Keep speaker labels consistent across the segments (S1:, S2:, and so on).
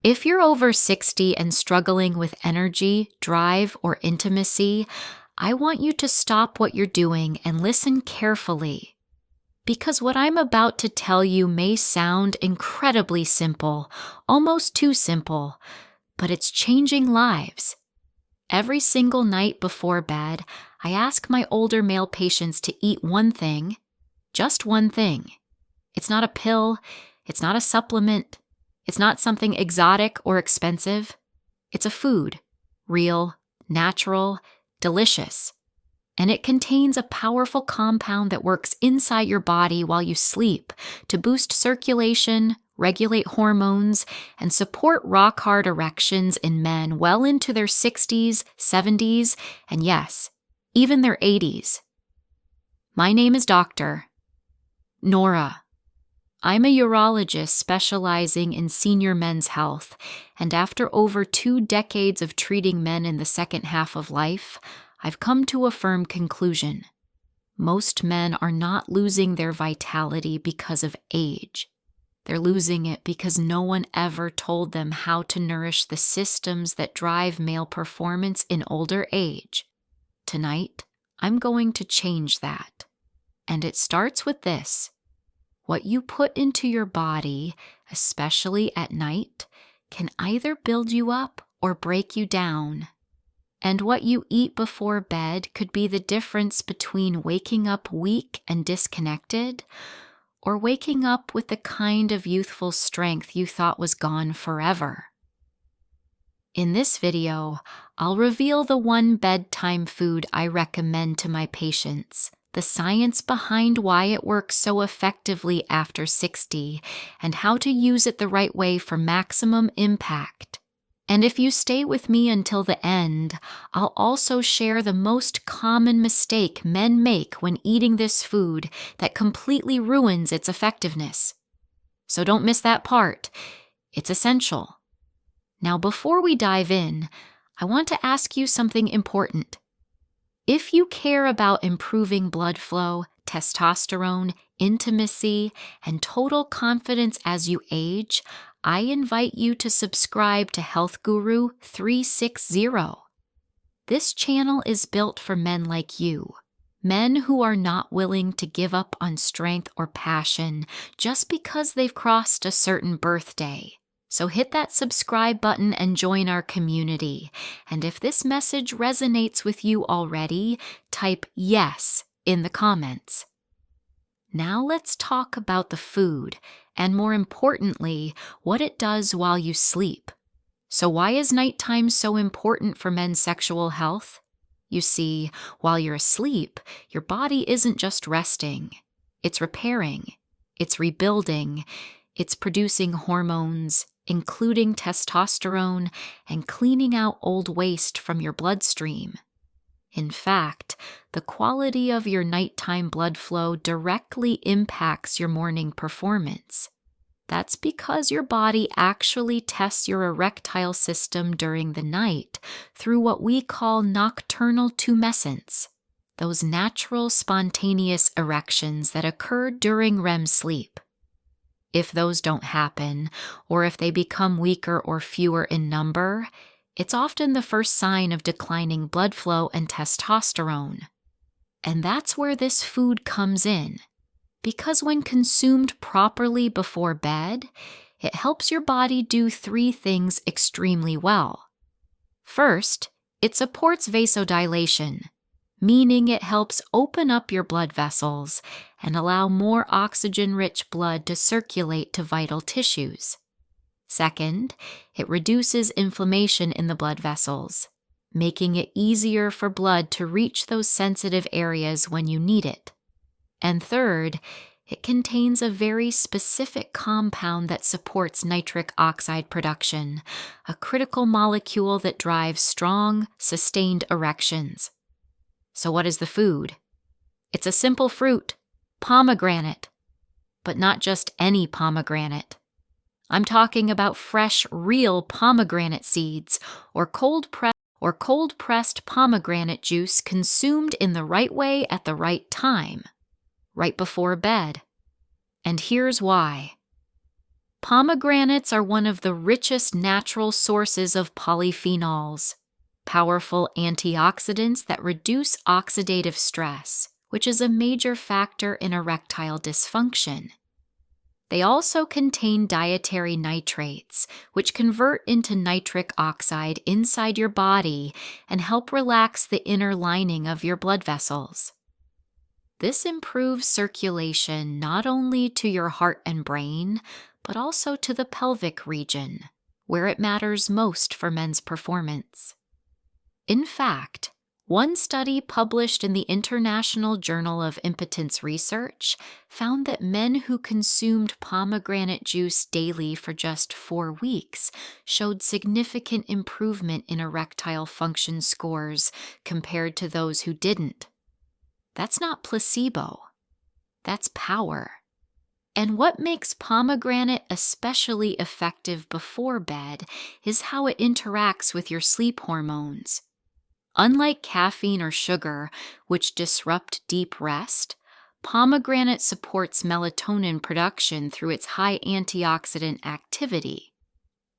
S1: If you're over 60 and struggling with energy, drive, or intimacy, I want you to stop what you're doing and listen carefully. Because what I'm about to tell you may sound incredibly simple, almost too simple, but it's changing lives. Every single night before bed, I ask my older male patients to eat one thing, just one thing. It's not a pill, it's not a supplement, it's not something exotic or expensive. It's a food, real, natural, delicious. And it contains a powerful compound that works inside your body while you sleep to boost circulation, regulate hormones, and support rock-hard erections in men well into their 60s, 70s, and yes, even their 80s. My name is Dr. Nora. I'm a urologist specializing in senior men's health, and after over 2 decades of treating men in the second half of life, I've come to a firm conclusion. Most men are not losing their vitality because of age. They're losing it because no one ever told them how to nourish the systems that drive male performance in older age. Tonight, I'm going to change that. And it starts with this. What you put into your body, especially at night, can either build you up or break you down. And what you eat before bed could be the difference between waking up weak and disconnected or waking up with the kind of youthful strength you thought was gone forever. In this video, I'll reveal the one bedtime food I recommend to my patients, the science behind why it works so effectively after 60, and how to use it the right way for maximum impact. And if you stay with me until the end, I'll also share the most common mistake men make when eating this food that completely ruins its effectiveness. So don't miss that part. It's essential. Now, before we dive in, I want to ask you something important. If you care about improving blood flow, testosterone, intimacy, and total confidence as you age, I invite you to subscribe to Health Guru 360. This channel is built for men like you, men who are not willing to give up on strength or passion just because they've crossed a certain birthday. So hit that subscribe button and join our community. And if this message resonates with you already, type yes in the comments. Now let's talk about the food, and more importantly, what it does while you sleep. So why is nighttime so important for men's sexual health? You see, while you're asleep, your body isn't just resting. It's repairing, it's rebuilding, it's producing hormones, including testosterone, and cleaning out old waste from your bloodstream. In fact, the quality of your nighttime blood flow directly impacts your morning performance. That's because your body actually tests your erectile system during the night through what we call nocturnal tumescence, those natural spontaneous erections that occur during REM sleep. If those don't happen, or if they become weaker or fewer in number, it's often the first sign of declining blood flow and testosterone. And that's where this food comes in, because when consumed properly before bed, it helps your body do 3 things extremely well. First, it supports vasodilation, meaning it helps open up your blood vessels and allow more oxygen-rich blood to circulate to vital tissues. Second, it reduces inflammation in the blood vessels, making it easier for blood to reach those sensitive areas when you need it. And third, it contains a very specific compound that supports nitric oxide production, a critical molecule that drives strong, sustained erections. So what is the food? It's a simple fruit, pomegranate. But not just any pomegranate. I'm talking about fresh, real pomegranate seeds or cold-pressed pomegranate juice consumed in the right way at the right time, right before bed. And here's why. Pomegranates are one of the richest natural sources of polyphenols, powerful antioxidants that reduce oxidative stress, which is a major factor in erectile dysfunction. They also contain dietary nitrates, which convert into nitric oxide inside your body and help relax the inner lining of your blood vessels. This improves circulation not only to your heart and brain, but also to the pelvic region, where it matters most for men's performance. In fact, one study published in the International Journal of Impotence Research found that men who consumed pomegranate juice daily for just 4 weeks showed significant improvement in erectile function scores compared to those who didn't. That's not placebo. That's power. And what makes pomegranate especially effective before bed is how it interacts with your sleep hormones. Unlike caffeine or sugar, which disrupt deep rest, pomegranate supports melatonin production through its high antioxidant activity.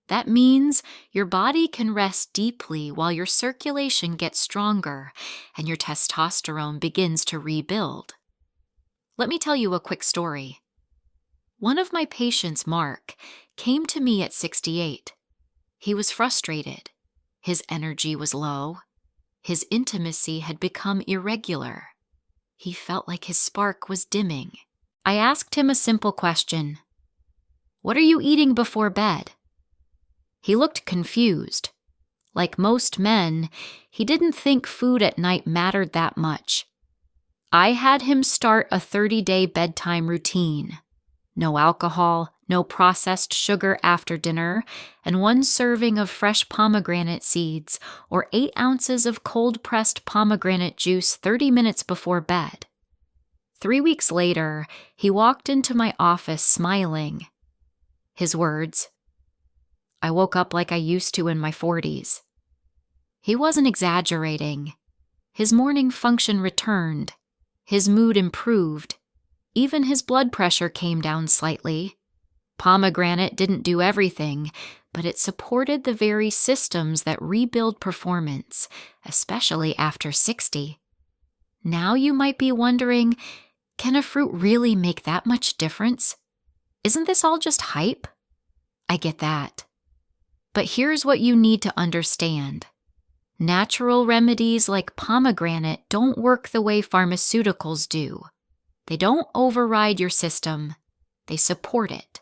S1: That means your body can rest deeply while your circulation gets stronger and your testosterone begins to rebuild. Let me tell you a quick story. One of my patients, Mark, came to me at 68. He was frustrated. His energy was low. His intimacy had become irregular. He felt like his spark was dimming. I asked him a simple question. "What are you eating before bed?" He looked confused. Like most men, he didn't think food at night mattered that much. I had him start a 30-day bedtime routine. No alcohol, no processed sugar after dinner, and 1 serving of fresh pomegranate seeds or 8 ounces of cold-pressed pomegranate juice 30 minutes before bed. 3 weeks later, he walked into my office smiling. His words, "I woke up like I used to in my 40s. He wasn't exaggerating. His morning function returned. His mood improved. Even his blood pressure came down slightly. Pomegranate didn't do everything, but it supported the very systems that rebuild performance, especially after 60. Now you might be wondering, can a fruit really make that much difference? Isn't this all just hype? I get that. But here's what you need to understand. Natural remedies like pomegranate don't work the way pharmaceuticals do. They don't override your system. They support it.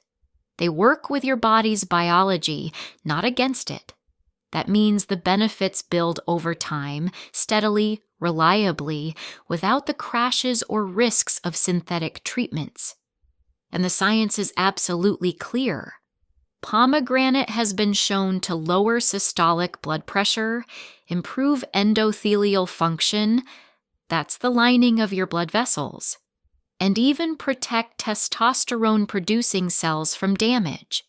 S1: They work with your body's biology, not against it. That means the benefits build over time, steadily, reliably, without the crashes or risks of synthetic treatments. And the science is absolutely clear. Pomegranate has been shown to lower systolic blood pressure, improve endothelial function, that's the lining of your blood vessels, and even protect testosterone-producing cells from damage.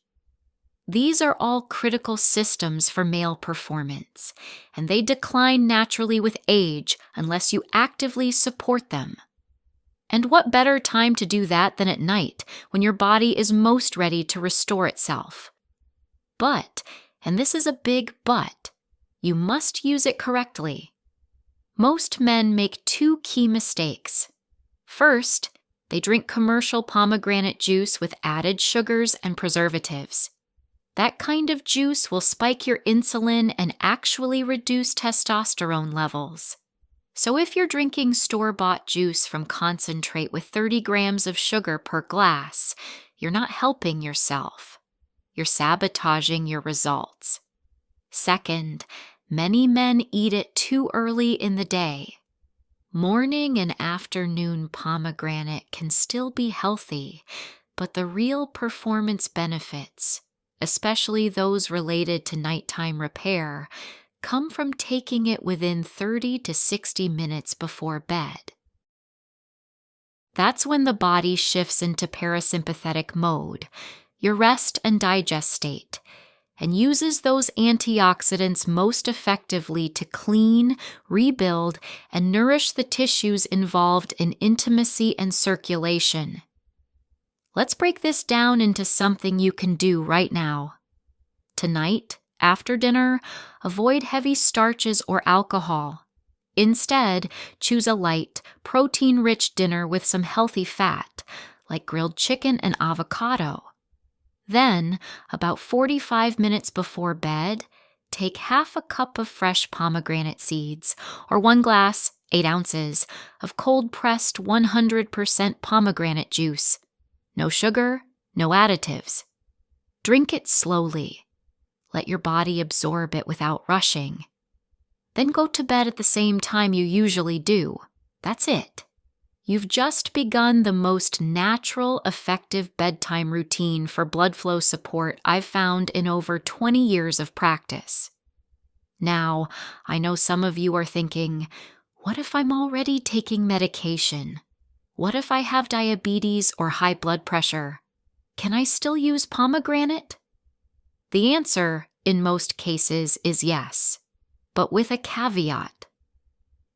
S1: These are all critical systems for male performance, and they decline naturally with age unless you actively support them. And what better time to do that than at night, when your body is most ready to restore itself? But, and this is a big but, you must use it correctly. Most men make 2 key mistakes. First, they drink commercial pomegranate juice with added sugars and preservatives. That kind of juice will spike your insulin and actually reduce testosterone levels. So if you're drinking store-bought juice from concentrate with 30 grams of sugar per glass, you're not helping yourself. You're sabotaging your results. Second, many men eat it too early in the day. Morning and afternoon pomegranate can still be healthy, but the real performance benefits, especially those related to nighttime repair, come from taking it within 30 to 60 minutes before bed. That's when the body shifts into parasympathetic mode, your rest and digest state, and uses those antioxidants most effectively to clean, rebuild, and nourish the tissues involved in intimacy and circulation. Let's break this down into something you can do right now. Tonight, after dinner, avoid heavy starches or alcohol. Instead, choose a light, protein-rich dinner with some healthy fat, like grilled chicken and avocado. Then, about 45 minutes before bed, take half a cup of fresh pomegranate seeds, or 1 glass, 8 ounces, of cold-pressed 100% pomegranate juice. No sugar, no additives. Drink it slowly. Let your body absorb it without rushing. Then go to bed at the same time you usually do. That's it. You've just begun the most natural, effective bedtime routine for blood flow support I've found in over 20 years of practice. Now, I know some of you are thinking, what if I'm already taking medication? What if I have diabetes or high blood pressure? Can I still use pomegranate? The answer, in most cases, is yes, but with a caveat.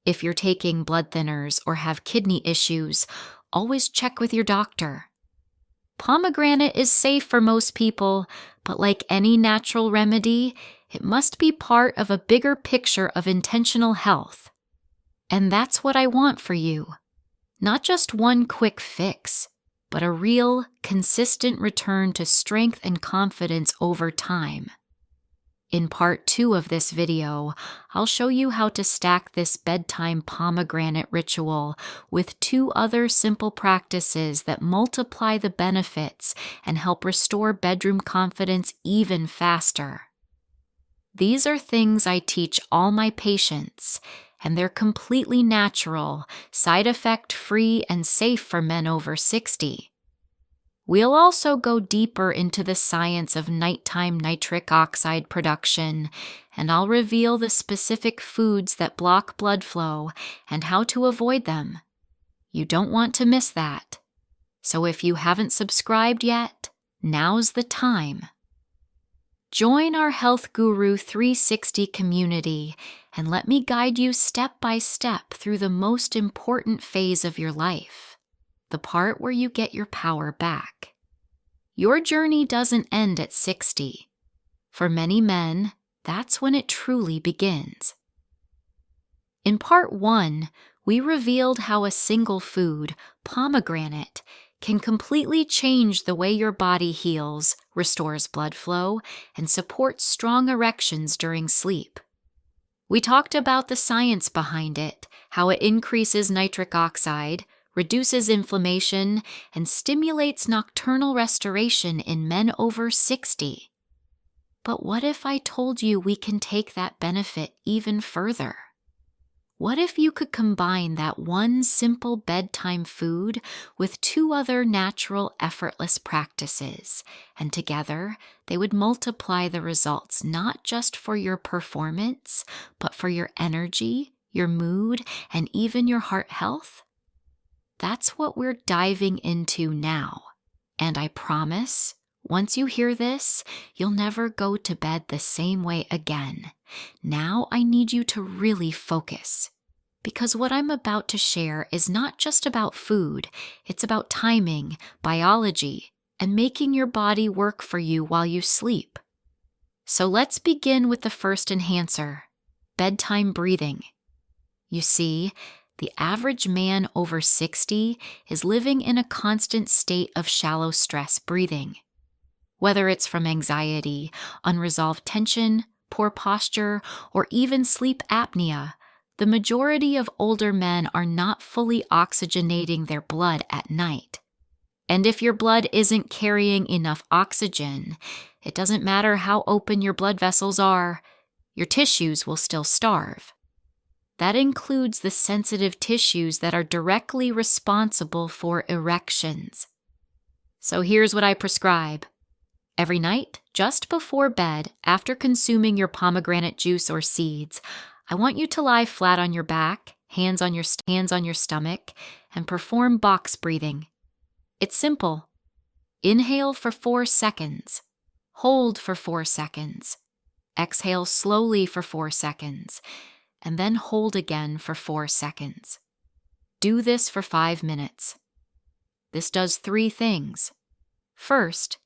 S1: If you're taking blood thinners or have kidney issues, always check with your doctor. Pomegranate is safe for most people, but like any natural remedy, it must be part of a bigger picture of intentional health. And that's what I want for you. Not just one quick fix, but a real, consistent return to strength and confidence over time. In part 2 of this video, I'll show you how to stack this bedtime pomegranate ritual with 2 other simple practices that multiply the benefits and help restore bedroom confidence even faster. These are things I teach all my patients, and they're completely natural, side effect-free, and safe for men over 60. We'll also go deeper into the science of nighttime nitric oxide production, and I'll reveal the specific foods that block blood flow and how to avoid them. You don't want to miss that. So if you haven't subscribed yet, now's the time. Join our Health Guru 360 community and let me guide you step by step through the most important phase of your life, the part where you get your power back. Your journey doesn't end at 60. For many men, that's when it truly begins. In part 1, we revealed how a single food, pomegranate, can completely change the way your body heals, restores blood flow, and supports strong erections during sleep. We talked about the science behind it, how it increases nitric oxide, reduces inflammation, and stimulates nocturnal restoration in men over 60. But what if I told you we can take that benefit even further? What if you could combine that one simple bedtime food with 2 other natural, effortless practices, and together they would multiply the results not just for your performance, but for your energy, your mood, and even your heart health? That's what we're diving into now, and I promise, once you hear this, you'll never go to bed the same way again. Now I need you to really focus, because what I'm about to share is not just about food, it's about timing, biology, and making your body work for you while you sleep. So let's begin with the first enhancer, bedtime breathing. You see, the average man over 60 is living in a constant state of shallow stress breathing. Whether it's from anxiety, unresolved tension, poor posture, or even sleep apnea, the majority of older men are not fully oxygenating their blood at night. And if your blood isn't carrying enough oxygen, it doesn't matter how open your blood vessels are, your tissues will still starve. That includes the sensitive tissues that are directly responsible for erections. So here's what I prescribe. Every night, just before bed, after consuming your pomegranate juice or seeds, I want you to lie flat on your back, hands on your stomach, and perform box breathing. It's simple. Inhale for 4 seconds. Hold for 4 seconds. Exhale slowly for 4 seconds. And then hold again for 4 seconds. Do this for 5 minutes. This does 3 things. First,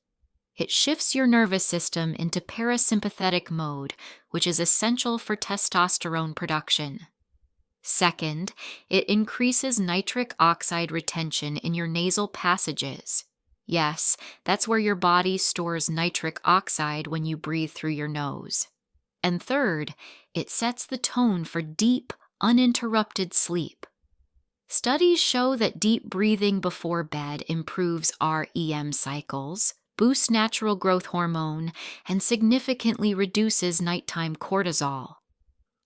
S1: it shifts your nervous system into parasympathetic mode, which is essential for testosterone production. Second, it increases nitric oxide retention in your nasal passages. Yes, that's where your body stores nitric oxide when you breathe through your nose. And third, it sets the tone for deep, uninterrupted sleep. Studies show that deep breathing before bed improves REM cycles, boosts natural growth hormone, and significantly reduces nighttime cortisol.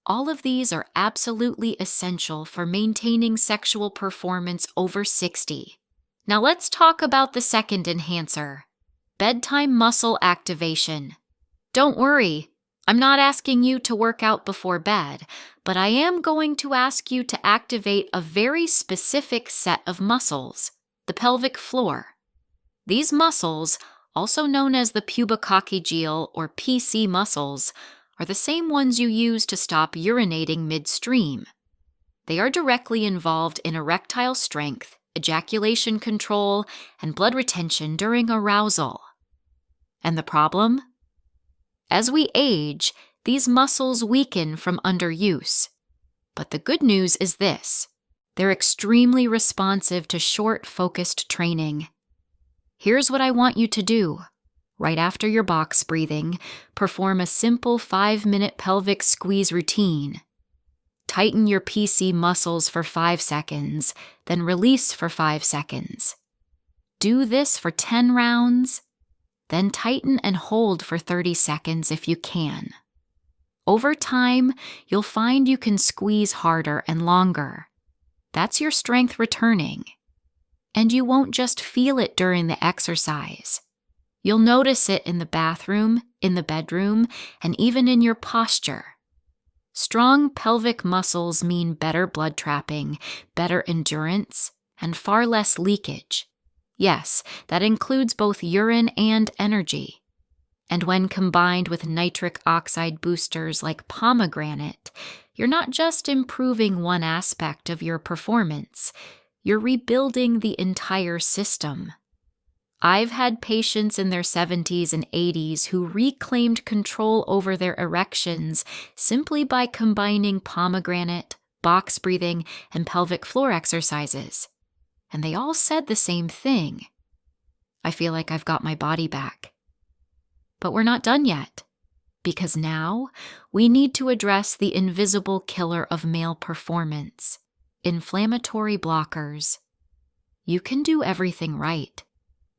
S1: All of these are absolutely essential for maintaining sexual performance over 60. Now let's talk about the second enhancer, bedtime muscle activation. Don't worry, I'm not asking you to work out before bed, but I am going to ask you to activate a very specific set of muscles, the pelvic floor. These muscles, also known as the pubococcygeal or PC muscles, are the same ones you use to stop urinating midstream. They are directly involved in erectile strength, ejaculation control, and blood retention during arousal. And the problem? As we age, these muscles weaken from underuse. But the good news is this: they're extremely responsive to short, focused training. Here's what I want you to do. Right after your box breathing, perform a simple 5-minute pelvic squeeze routine. Tighten your PC muscles for 5 seconds, then release for 5 seconds. Do this for 10 rounds, then tighten and hold for 30 seconds if you can. Over time, you'll find you can squeeze harder and longer. That's your strength returning. And you won't just feel it during the exercise. You'll notice it in the bathroom, in the bedroom, and even in your posture. Strong pelvic muscles mean better blood trapping, better endurance, and far less leakage. Yes, that includes both urine and energy. And when combined with nitric oxide boosters like pomegranate, you're not just improving one aspect of your performance, you're rebuilding the entire system. I've had patients in their 70s and 80s who reclaimed control over their erections simply by combining pomegranate, box breathing, and pelvic floor exercises. And they all said the same thing: I feel like I've got my body back. But we're not done yet, because now we need to address the invisible killer of male performance: inflammatory blockers. You can do everything right.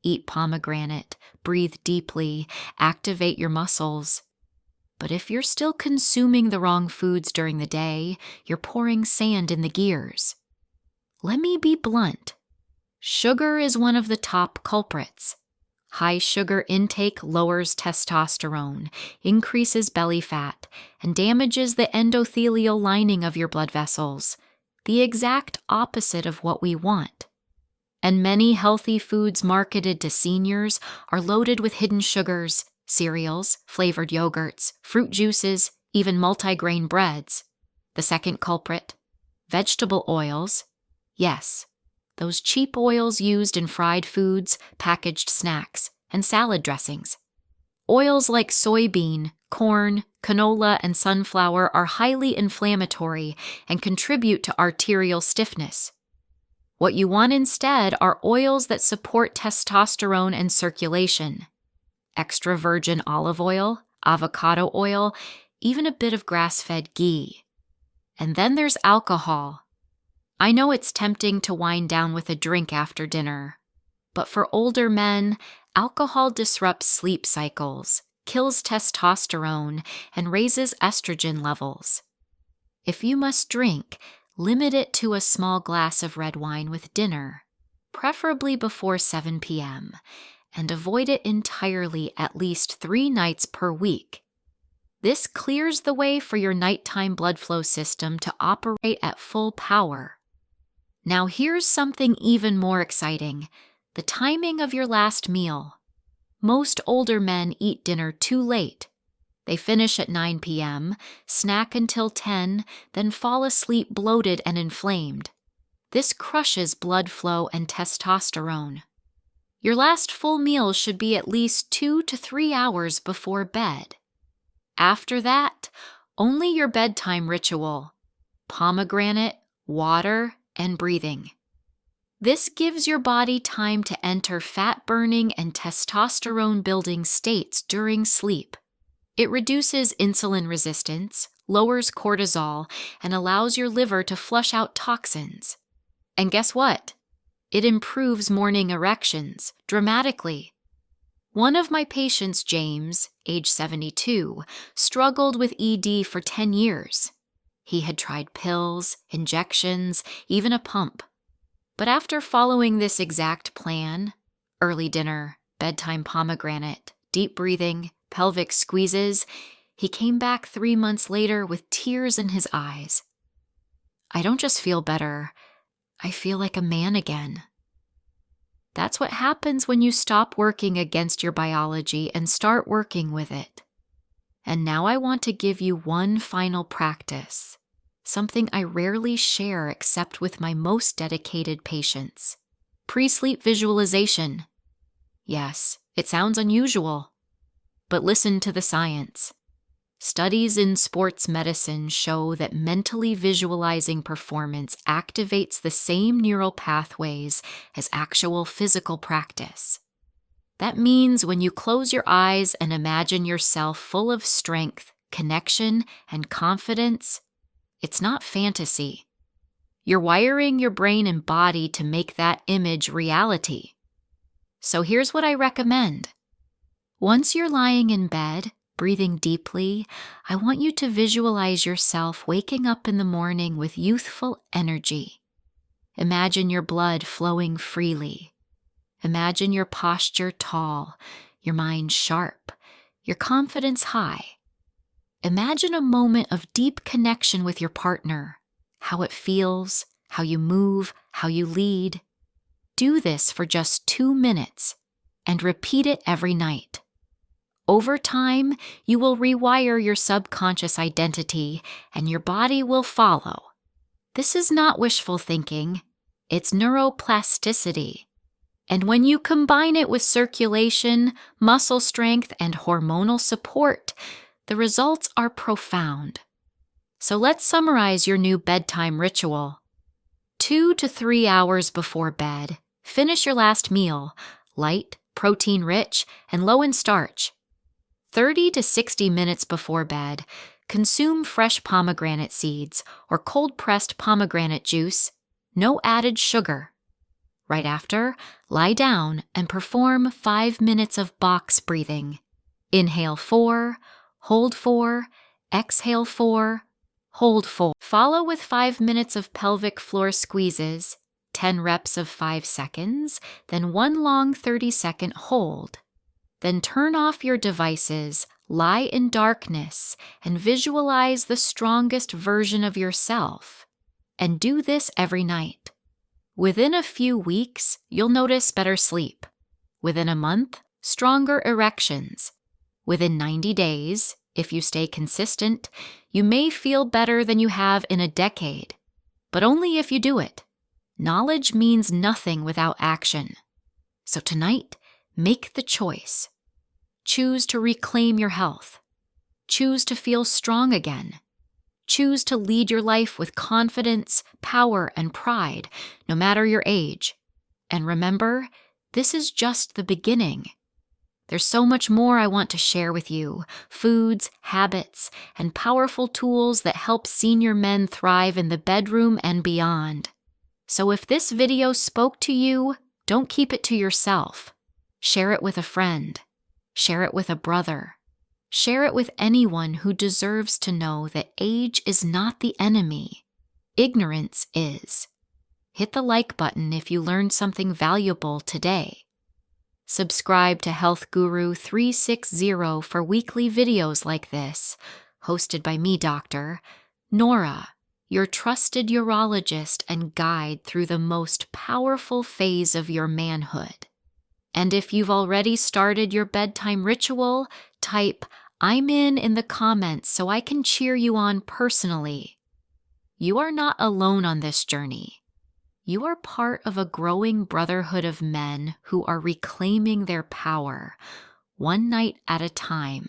S1: Eat pomegranate, breathe deeply, activate your muscles. But if you're still consuming the wrong foods during the day, you're pouring sand in the gears. Let me be blunt. Sugar is one of the top culprits. High sugar intake lowers testosterone, increases belly fat, and damages the endothelial lining of your blood vessels, the exact opposite of what we want. And many healthy foods marketed to seniors are loaded with hidden sugars, cereals, flavored yogurts, fruit juices, even multigrain breads. The second culprit, vegetable oils. Yes, those cheap oils used in fried foods, packaged snacks, and salad dressings. Oils like soybean, corn, canola, and sunflower are highly inflammatory and contribute to arterial stiffness. What you want instead are oils that support testosterone and circulation. Extra virgin olive oil, avocado oil, even a bit of grass-fed ghee. And then there's alcohol. I know it's tempting to wind down with a drink after dinner, but for older men, alcohol disrupts sleep cycles, kills testosterone, and raises estrogen levels. If you must drink, limit it to a small glass of red wine with dinner, preferably before 7 p.m., and avoid it entirely at least 3 nights per week. This clears the way for your nighttime blood flow system to operate at full power. Now here's something even more exciting: the timing of your last meal. Most older men eat dinner too late. They finish at 9 p.m., snack until 10, then fall asleep bloated and inflamed. This crushes blood flow and testosterone. Your last full meal should be at least 2 to 3 hours before bed. After that, only your bedtime ritual: pomegranate, water, and breathing. This gives your body time to enter fat-burning and testosterone-building states during sleep. It reduces insulin resistance, lowers cortisol, and allows your liver to flush out toxins. And guess what? It improves morning erections dramatically. One of my patients, James, age 72, struggled with ED for 10 years. He had tried pills, injections, even a pump. But after following this exact plan, early dinner, bedtime pomegranate, deep breathing, pelvic squeezes, he came back 3 months later with tears in his eyes. I don't just feel better, I feel like a man again. That's what happens when you stop working against your biology and start working with it. And now I want to give you one final practice, something I rarely share except with my most dedicated patients: pre-sleep visualization. Yes, it sounds unusual, but listen to the science. Studies in sports medicine show that mentally visualizing performance activates the same neural pathways as actual physical practice. That means when you close your eyes and imagine yourself full of strength, connection, and confidence, it's not fantasy. You're wiring your brain and body to make that image reality. So here's what I recommend. Once you're lying in bed, breathing deeply, I want you to visualize yourself waking up in the morning with youthful energy. Imagine your blood flowing freely. Imagine your posture tall, your mind sharp, your confidence high. Imagine a moment of deep connection with your partner, how it feels, how you move, how you lead. Do this for just 2 minutes and repeat it every night. Over time, you will rewire your subconscious identity and your body will follow. This is not wishful thinking, it's neuroplasticity. And when you combine it with circulation, muscle strength, and hormonal support, the results are profound. So let's summarize your new bedtime ritual. 2 to 3 hours before bed, finish your last meal, light, protein-rich, and low in starch. 30 to 60 minutes before bed, consume fresh pomegranate seeds or cold-pressed pomegranate juice, no added sugar. Right after, lie down and perform 5 minutes of box breathing. Inhale 4, hold 4, exhale 4, hold 4. Follow with 5 minutes of pelvic floor squeezes, 10 reps of 5 seconds, then one long 30-second hold. Then turn off your devices, lie in darkness, and visualize the strongest version of yourself. And do this every night. Within a few weeks, you'll notice better sleep. Within a month, stronger erections. Within 90 days, if you stay consistent, you may feel better than you have in a decade. But only if you do it. Knowledge means nothing without action. So tonight, make the choice. Choose to reclaim your health. Choose to feel strong again. Choose to lead your life with confidence, power, and pride, no matter your age. And remember, this is just the beginning. There's so much more I want to share with you: foods, habits, and powerful tools that help senior men thrive in the bedroom and beyond. So if this video spoke to you, don't keep it to yourself. Share it with a friend. Share it with a brother. Share it with anyone who deserves to know that age is not the enemy. Ignorance is. Hit the like button if you learned something valuable today. Subscribe to Health Guru 360 for weekly videos like this, hosted by me, Dr. Nora, your trusted urologist and guide through the most powerful phase of your manhood. And if you've already started your bedtime ritual, type "I'm in the comments so I can cheer you on personally. You are not alone on this journey. You are part of a growing brotherhood of men who are reclaiming their power, one night at a time.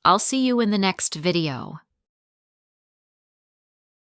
S1: I'll see you in the next video.